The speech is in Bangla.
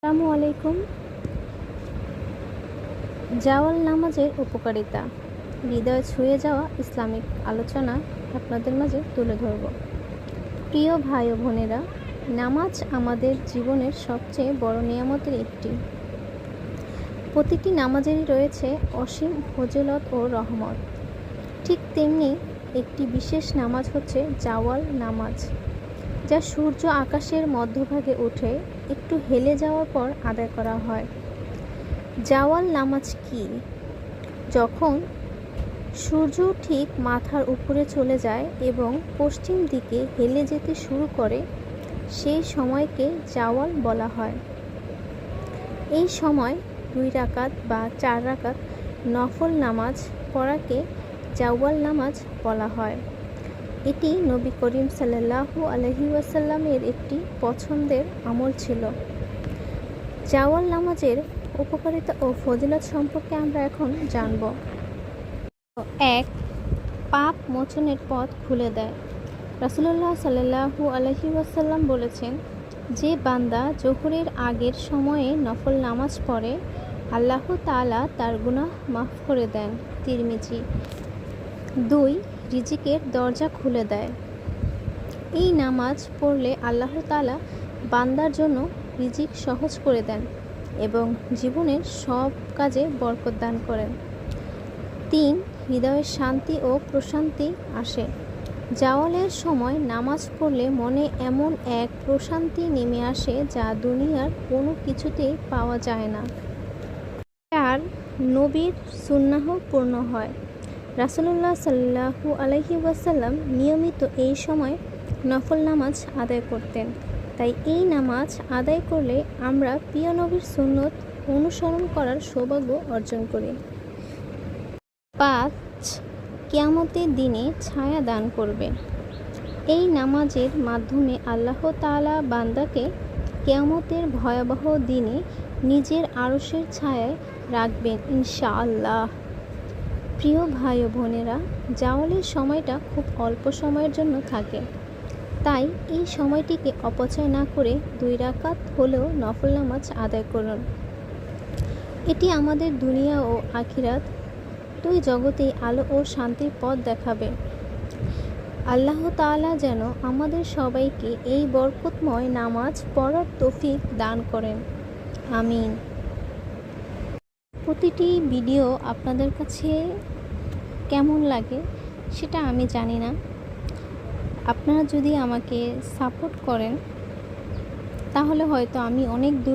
আসসালামু আলাইকুম। জাওয়াল নামাজের উপকারিতা, হৃদয় ছুঁয়ে যাওয়া ইসলামিক আলোচনা আপনাদের মাঝে তুলে ধরব। প্রিয় ভাই ও বোনেরা, নামাজ আমাদের জীবনের সবচেয়ে বড় নিয়ামতের একটি। প্রতিটি নামাজেরই রয়েছে অসীম ফজিলত ও রহমত। ঠিক তেমনি একটি বিশেষ নামাজ হচ্ছে জাওয়াল নামাজ, যা সূর্য আকাশের মধ্যভাগে উঠে একটু হেলে যাওয়ার পর আদায় করা হয়। জাওয়াল নামাজ কি? যখন সূর্য ঠিক মাথার উপরে চলে যায় এবং পশ্চিম দিকে হেলে যেতে শুরু করে, সেই সময়কে জাওয়াল বলা হয়। এই সময় 2 রাকাত বা 4 রাকাত নফল নামাজ পড়াকে জাওয়াল নামাজ বলা হয়। এটি নবী করিম সাল্লাল্লাহু আলাইহি ওয়াসাল্লামের একটি পছন্দের আমল ছিল। জাওয়াল নামাজের উপকারিতা ও ফজিলত সম্পর্কে আমরা এখন জানব। 1. পাপ মোচনের পথ খুলে দেয়। রাসূলুল্লাহ সাল্লাল্লাহু আলাইহি ওয়াসাল্লাম বলেছেন, যে বান্দা জোহরের আগের সময়ে নফল নামাজ পড়ে, আল্লাহ তাআলা তার গুনাহ মাফ করে দেন। তিরমিজি। 2. রিজিকের দরজা খুলে দেয়। এই নামাজ পড়লে আল্লাহ তাআলা বান্দার জন্য রিজিক সহজ করে দেন এবং জীবনের সব কাজে বরকত দান করেন। 3. হৃদয়ের শান্তি ও প্রশান্তি আসে। জাওয়ালের সময় নামাজ পড়লে মনে এমন এক প্রশান্তি নেমে আসে যা দুনিয়ার কোনো কিছুতেই পাওয়া যায় না। 4. নবীর সুন্নাহ পূর্ণ হয়। রাসূলুল্লাহ সাল্লাল্লাহু আলাইহি ওয়াসাল্লাম নিয়মিত এই সময় নফল নামাজ আদায় করতেন। তাই এই নামাজ আদায় করলে আমরা প্রিয় নবীর সুন্নত অনুসরণ করার সৌভাগ্য অর্জন করি। 5. কিয়ামতের দিনে ছায়া দান করবে। এই নামাজের মাধ্যমে আল্লাহ তাআলা বান্দাকে কিয়ামতের ভয়াবহ দিনে নিজের আরশের ছায়ায় রাখবেন ইনশাআল্লাহ। প্রিয় ভাই ও বোনেরা, জাওয়ালের সময়টা খুব অল্প সময়ের জন্য থাকে, তাই এই সময়টিকে অপচয় না করে 2 রাকাত হলেও নফল নামাজ আদায় করুন। এটি আমাদের দুনিয়া ও আখিরাত 2 জগতেই আলো ও শান্তির পথ দেখাবে। আল্লাহ তাআলা যেন আমাদের সবাইকে এই বরকতময় নামাজ পড়ার তৌফিক দান করেন, আমিন। প্রতিটি ভিডিও আপনাদের কাছে কেমন লাগে সেটা আমি জানি না। আপনারা যদি আমাকে সাপোর্ট করেন তাহলে হয়তো আমি অনেক দূর